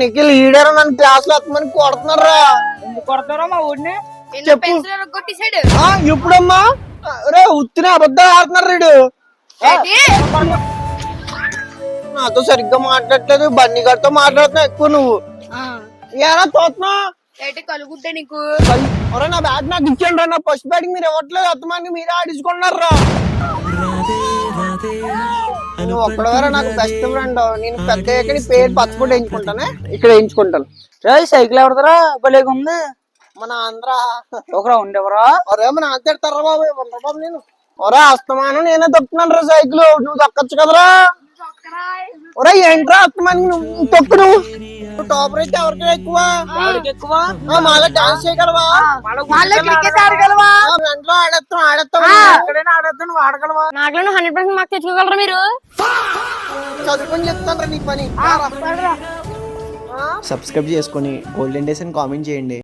నీకు లీడర్ నన్ను క్లాస్ లో వస్తామని కొడుతున్నారా? ఎందుకు కొడతారో మా ఊడిని చెప్పు. ఇప్పుడమ్మా రే ఉత్తిన అబద్ధాలు ఆడుతున్నారు రీడు. నాతో సరిగ్గా మాట్లాడట్లేదు, బన్నీ గారితో మాట్లాడుతున్నావు ఎక్కువ నువ్వు. ఎలా చూస్తున్నావు? కలుగుద్దా నీకు? నా బ్యాట్ నాకు ఇచ్చేయండి రా. నా ఫస్ట్ బ్యాటింగ్ మీరు ఇవ్వట్లేదు, అత్తమాన్ని మీరే ఆడించుకున్నారా? నువ్వు ఒక్కడవరా నాకు బెస్ట్ ఫ్రెండ్. నేను పెద్ద నీ పేరు పచ్చబొట్టు వేయించుకుంటానే, ఇక్కడ వేయించుకుంటాను. సైకిల్ ఎవరిదరా? భలేగా ఉంది. మన ఆంధ్ర ఒకరా ఉండేవరా? ఒరే మన అంతేడతారా బాబు? ఇవ్వరా బాబు నేను. ఒరే అస్తమానం నేనే తొక్కుతున్నాను రా సైకిల్, నువ్వు తొక్కొచ్చు కదరా? ఒరే ఏంట్రా అస్తమానికి నువ్వు తొక్కు. నువ్వు టాపర్ అయితే ఎవరికి ఎక్కువ? మాలో డాన్స్ చేయగలవా? క్రికెట్ ఆడగలవా? వెంటనే ఆడేస్తాం. నువ్వు ఆడగలవా? నాకులో 100% మార్క్స్ తెచ్చుకోగలరా మీరు? చదువుకొని చెప్తాను రా నీ పని. సబ్స్క్రైబ్ చేసుకొని గోల్డెన్ డేస్ అని కామెంట్ చేయండి.